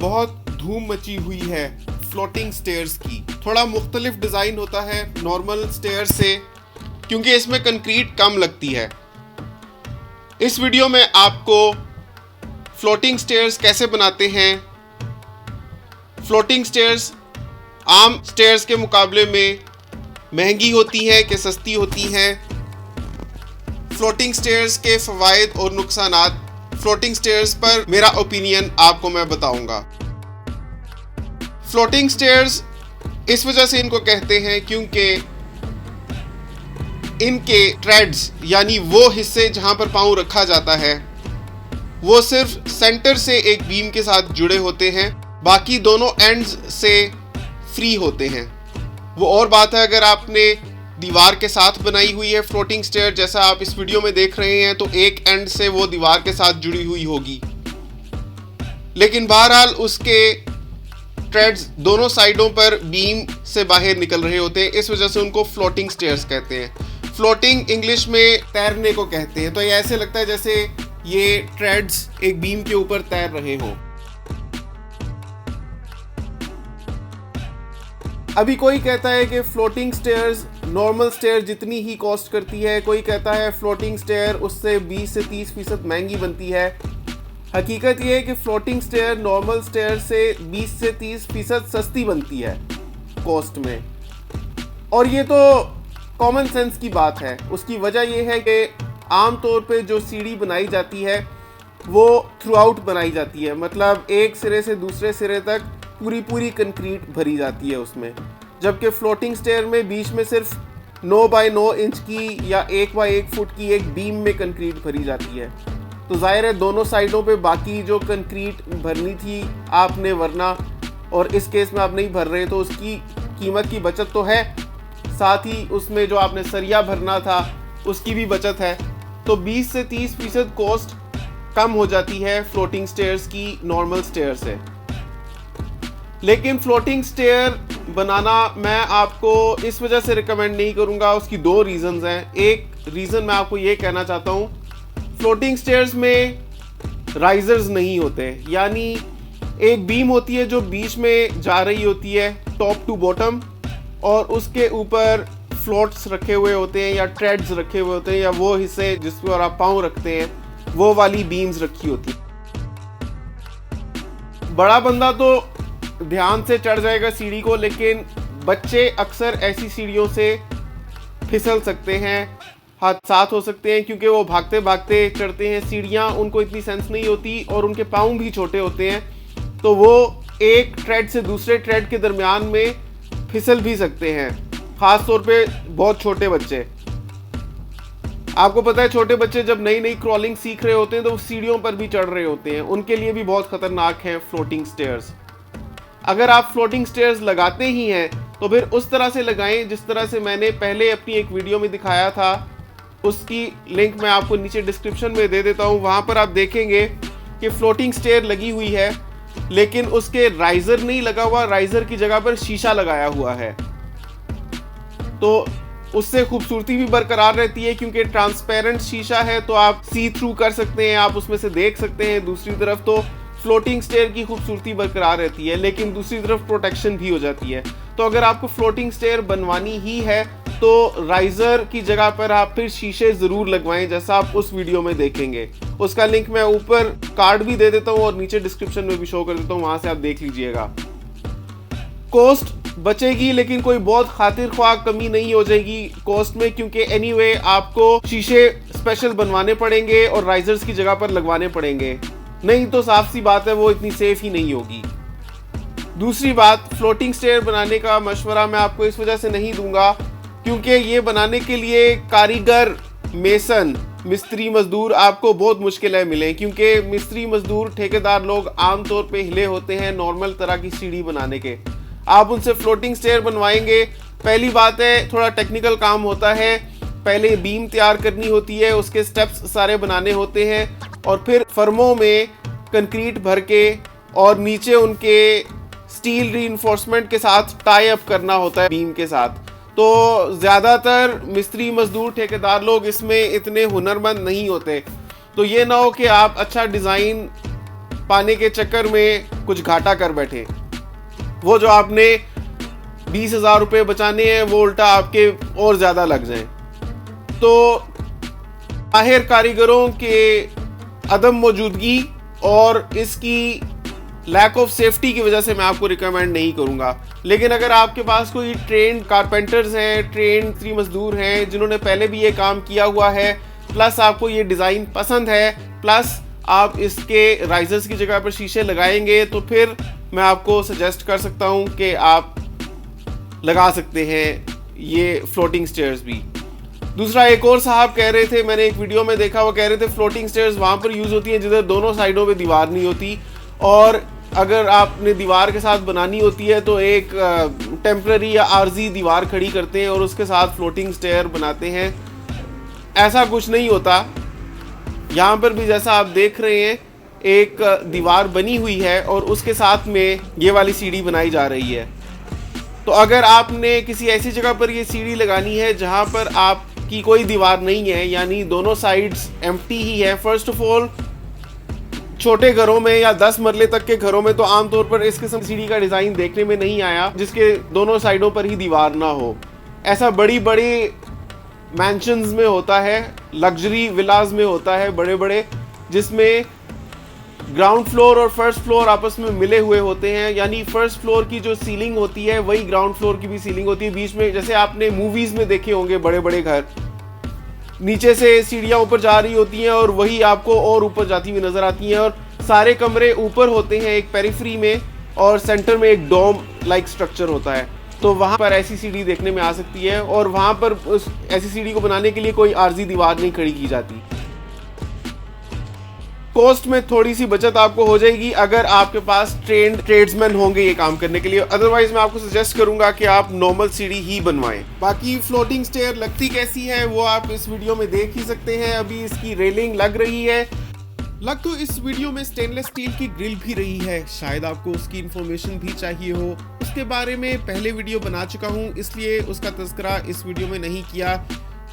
बहुत धूम मची हुई है फ्लोटिंग स्टेयर्स की। थोड़ा मुख्तलिफ डिज़ाइन होता है नॉर्मल स्टेयर से, क्योंकि इसमें कंक्रीट कम लगती है। इस वीडियो में आपको फ्लोटिंग स्टेयर्स कैसे बनाते हैं, फ्लोटिंग स्टेयर्स आम स्टेयर्स के मुकाबले में महंगी होती हैं कि सस्ती होती हैं, फ्लोटिंग स्टेयर्स के फ़वाइद और नुकसानात, फ्लोटिंग स्टेयर्स पर मेरा ओपिनियन आपको मैं बताऊंगा। फ्लोटिंग स्टेयर्स इस वजह से इनको कहते हैं क्योंकि इनके ट्रेड्स यानी वो हिस्से जहां पर पाँव रखा जाता है वो सिर्फ सेंटर से एक बीम के साथ जुड़े होते हैं, बाकी दोनों एंड्स से फ्री होते हैं। वो और बात है अगर आपने दीवार के साथ बनाई हुई है फ्लोटिंग स्टेयर, जैसा आप इस वीडियो में देख रहे हैं, तो एक एंड से वो दीवार के साथ जुड़ी हुई होगी, लेकिन बहरहाल उसके ट्रेड्स दोनों साइडों पर बीम से बाहर निकल रहे होते हैं, इस वजह से उनको फ्लोटिंग स्टेयर्स कहते हैं। फ्लोटिंग इंग्लिश में तैरने को कहते हैं। तो ये ऐसे लगता है जैसे ये ट्रेड्स एक बीम के ऊपर तैर रहे हों। अभी कोई कहता है कि फ्लोटिंग स्टेयर्स नॉर्मल स्टेयर जितनी ही कॉस्ट करती है, कोई कहता है फ्लोटिंग स्टेयर उससे 20 से 30% महंगी बनती है। हकीकत ये है कि फ्लोटिंग स्टेयर नॉर्मल स्टेयर से 20 से 30% सस्ती बनती है कॉस्ट में, और ये तो कॉमन सेंस की बात है। उसकी वजह यह है कि आम तौर पे जो सीढ़ी बनाई जाती है वो थ्रू आउट बनाई जाती है, मतलब एक सिरे से दूसरे सिरे तक पूरी कंक्रीट भरी जाती है उसमें, जबकि फ्लोटिंग स्टेयर में बीच में सिर्फ 9 बाय 9 इंच की या 1 बाय 1 फुट की एक बीम में कंक्रीट भरी जाती है। तो जाहिर है दोनों साइडों पे बाकी जो कंक्रीट भरनी थी आपने वरना, और इस केस में आप नहीं भर रहे तो उसकी कीमत की बचत तो है, साथ ही उसमें जो आपने सरिया भरना था उसकी भी बचत है। तो 20 से 30% कॉस्ट कम हो जाती है फ्लोटिंग स्टेयर्स की नॉर्मल स्टेयर से। लेकिन फ्लोटिंग स्टेयर बनाना मैं आपको इस वजह से रिकमेंड नहीं करूंगा, उसकी 2 रीजंस हैं। एक रीज़न मैं आपको ये कहना चाहता हूँ, फ्लोटिंग स्टेयर्स में राइजर्स नहीं होते, यानी एक बीम होती है जो बीच में जा रही होती है टॉप टू बॉटम, और उसके ऊपर फ्लोट्स रखे हुए होते हैं या ट्रेड्स रखे हुए होते हैं, या वो हिस्से जिस पर आप पाँव रखते हैं वो वाली बीम्स रखी होती है। बड़ा बंदा तो ध्यान से चढ़ जाएगा सीढ़ी को, लेकिन बच्चे अक्सर ऐसी सीढ़ियों से फिसल सकते हैं, हादसात हो सकते हैं, क्योंकि वो भागते भागते चढ़ते हैं सीढ़ियाँ, उनको इतनी सेंस नहीं होती और उनके पाँव भी छोटे होते हैं, तो वो एक ट्रेड से दूसरे ट्रेड के दरमियान में फिसल भी सकते हैं, ख़ास तौर पे बहुत छोटे बच्चे। आपको पता है छोटे बच्चे जब नई नई क्रॉलिंग सीख रहे होते हैं तो वो सीढ़ियों पर भी चढ़ रहे होते हैं, उनके लिए भी बहुत ख़तरनाक है फ्लोटिंग स्टेयर्स। अगर आप फ्लोटिंग स्टेयर्स लगाते ही हैं तो फिर उस तरह से लगाएं जिस तरह से मैंने पहले अपनी एक वीडियो में दिखाया था, उसकी लिंक मैं आपको नीचे डिस्क्रिप्शन में दे देता हूं। वहां पर आप देखेंगे कि फ्लोटिंग स्टेयर लगी हुई है, लेकिन उसके राइजर नहीं लगा हुआ, राइजर की जगह पर शीशा लगाया हुआ है, तो उससे खूबसूरती भी बरकरार रहती है, क्योंकि ट्रांसपेरेंट शीशा है तो आप सी थ्रू कर सकते हैं, आप उसमें से देख सकते हैं। दूसरी तरफ तो फ्लोटिंग स्टेयर की खूबसूरती बरकरार रहती है, लेकिन दूसरी तरफ प्रोटेक्शन भी हो जाती है। तो अगर आपको फ्लोटिंग स्टेयर बनवानी ही है तो राइजर की जगह पर आप फिर शीशे ज़रूर लगवाएं, जैसा आप उस वीडियो में देखेंगे। उसका लिंक मैं ऊपर कार्ड भी दे देता हूं और नीचे डिस्क्रिप्शन में भी शो कर देता हूं, वहां से आप देख लीजिएगा। कॉस्ट बचेगी, लेकिन कोई बहुत खातिर ख्वाह कमी नहीं हो जाएगी कॉस्ट में, क्योंकि एनीवे आपको शीशे स्पेशल बनवाने पड़ेंगे और राइजर्स की जगह पर लगवाने पड़ेंगे, नहीं तो साफ सी बात है वो इतनी सेफ ही नहीं होगी। दूसरी बात, फ्लोटिंग स्टेयर बनाने का मशवरा मैं आपको इस वजह से नहीं दूंगा क्योंकि ये बनाने के लिए कारीगर, मेसन, मिस्त्री मजदूर आपको बहुत मुश्किल है मिले, क्योंकि मिस्त्री मजदूर ठेकेदार लोग आमतौर पे हिले होते हैं नॉर्मल तरह की सीढ़ी बनाने के। आप उनसे फ्लोटिंग स्टेयर बनवाएंगे, पहली बात है थोड़ा टेक्निकल काम होता है, पहले बीम तैयार करनी होती है, उसके स्टेप्स सारे बनाने होते हैं, और फिर फर्मों में कंक्रीट भर के और नीचे उनके स्टील रीइंफोर्समेंट के साथ टाई अप करना होता है बीम के साथ। तो ज़्यादातर मिस्त्री मजदूर ठेकेदार लोग इसमें इतने हुनरमंद नहीं होते, तो ये ना हो कि आप अच्छा डिज़ाइन पाने के चक्कर में कुछ घाटा कर बैठे। वो जो आपने 20,000 रुपये बचाने हैं वो उल्टा आपके और ज़्यादा लग जाएं। तो माहिर कारीगरों के अदम मौजूदगी और इसकी लैक ऑफ सेफ्टी की वजह से मैं आपको रिकमेंड नहीं करूंगा। लेकिन अगर आपके पास कोई ट्रेंड कारपेंटर्स हैं, ट्रेंड स्त्री मजदूर हैं जिन्होंने पहले भी ये काम किया हुआ है, प्लस आपको ये डिज़ाइन पसंद है, प्लस आप इसके राइजर्स की जगह पर शीशे लगाएंगे, तो फिर मैं आपको सजेस्ट कर सकता हूँ कि आप लगा सकते हैं ये फ्लोटिंग स्टेयर्स भी। दूसरा, एक और साहब कह रहे थे, मैंने एक वीडियो में देखा, वो कह रहे थे फ्लोटिंग स्टेयर्स वहाँ पर यूज़ होती हैं जिधर दोनों साइडों पे दीवार नहीं होती, और अगर आपने दीवार के साथ बनानी होती है तो एक टेम्पररी या आर्जी दीवार खड़ी करते हैं और उसके साथ फ्लोटिंग स्टेयर बनाते हैं। ऐसा कुछ नहीं होता। यहाँ पर भी जैसा आप देख रहे हैं एक दीवार बनी हुई है और उसके साथ में ये वाली सीढ़ी बनाई जा रही है। तो अगर आपने किसी ऐसी जगह पर ये सीढ़ी लगानी है जहाँ पर आपकी कोई दीवार नहीं है, यानी दोनों साइड्स एम्प्टी ही है, फर्स्ट ऑफ ऑल छोटे घरों में या 10 मरले तक के घरों में तो आमतौर पर इस किस्म की सीढ़ी का डिज़ाइन देखने में नहीं आया जिसके दोनों साइडों पर ही दीवार ना हो। ऐसा बड़ी बड़ी मैंशंस में होता है, लग्जरी विलाज में होता है बड़े बड़े, जिसमें ग्राउंड फ्लोर और फर्स्ट फ्लोर आपस में मिले हुए होते हैं, यानी फर्स्ट फ्लोर की जो सीलिंग होती है वही ग्राउंड फ्लोर की भी सीलिंग होती है। बीच में जैसे आपने मूवीज़ में देखे होंगे बड़े बड़े घर, नीचे से सीढ़ियाँ ऊपर जा रही होती हैं और वही आपको और ऊपर जाती हुई नज़र आती हैं, और सारे कमरे ऊपर होते हैं एक पेरिफेरी में, और सेंटर में एक डोम लाइक स्ट्रक्चर होता है। तो वहाँ पर ऐसी सीढ़ी देखने में आ सकती है, और वहाँ पर उस ऐसी सीढ़ी को बनाने के लिए कोई आर्जी दीवार नहीं खड़ी की जाती। कॉस्ट में थोड़ी सी बचत आपको हो जाएगी अगर आपके पास ट्रेंड ट्रेड्समैन होंगे ये काम करने के लिए। अदरवाइज मैं आपको सजेस्ट करूंगा कि आप नॉर्मल सीढ़ी ही बनवाएं। बाकी फ्लोटिंग स्टेयर लगती कैसी है वो आप इस वीडियो में देख ही सकते हैं। अभी इसकी रेलिंग लग रही है। लग तो इस वीडियो में स्टेनलेस स्टील की ग्रिल भी रही है, शायद आपको उसकी इंफॉर्मेशन भी चाहिए हो। उसके बारे में पहले वीडियो बना चुका हूँ, इसलिए उसका तज़किरा इस वीडियो में नहीं किया,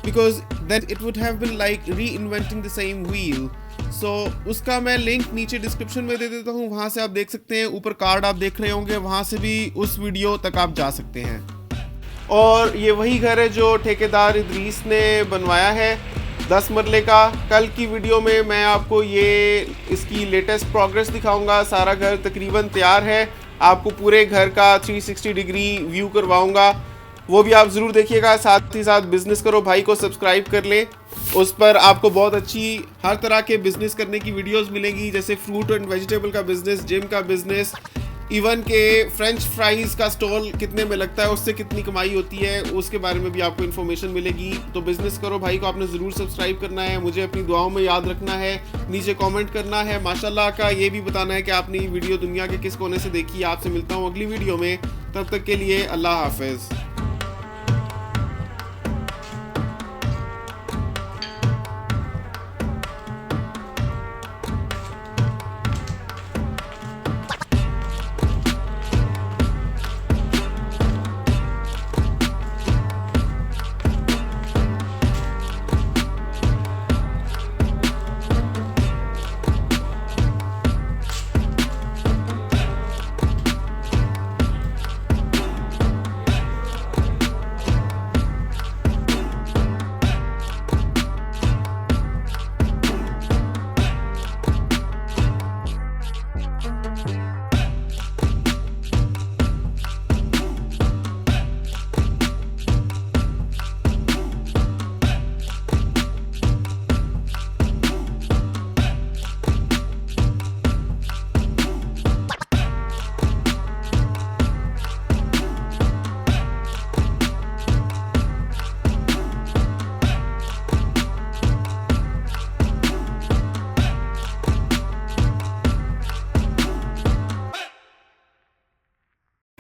because then it would have been like reinventing the same wheel. So उसका मैं लिंक नीचे डिस्क्रिप्शन में दे देता हूँ, वहाँ से आप देख सकते हैं। ऊपर कार्ड आप देख रहे होंगे, वहाँ से भी उस वीडियो तक आप जा सकते हैं। और ये वही घर है जो ठेकेदार इदरीस ने बनवाया है, 10 मरले का। कल की वीडियो में मैं आपको ये इसकी लेटेस्ट प्रोग्रेस दिखाऊंगा। सारा घर तकरीबन तैयार है, आपको पूरे घर का 360 डिग्री व्यू करवाऊंगा, वो भी आप ज़रूर देखिएगा। साथ ही साथ बिज़नेस करो भाई को सब्सक्राइब कर लें, उस पर आपको बहुत अच्छी हर तरह के बिज़नेस करने की वीडियोस मिलेंगी, जैसे फ्रूट एंड वेजिटेबल का बिज़नेस, जिम का बिज़नेस, इवन के फ्रेंच फ्राइज़ का स्टॉल कितने में लगता है, उससे कितनी कमाई होती है, उसके बारे में भी आपको इन्फॉर्मेशन मिलेगी। तो बिज़नेस करो भाई को आपने ज़रूर सब्सक्राइब करना है, मुझे अपनी दुआओं में याद रखना है, नीचे कमेंट करना है माशाल्लाह का, ये भी बताना है कि आपने ये वीडियो दुनिया के किस कोने से देखी। आपसे मिलता हूँ अगली वीडियो में, तब तक के लिए अल्लाह हाफिज़।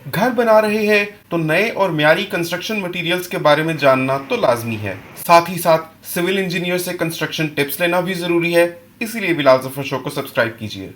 घर बना रहे हैं तो नए और म्यारी कंस्ट्रक्शन मटेरियल्स के बारे में जानना तो लाजमी है। साथ ही साथ सिविल इंजीनियर से कंस्ट्रक्शन टिप्स लेना भी जरूरी है। इसीलिए बिलाल जफर शो को सब्सक्राइब कीजिए।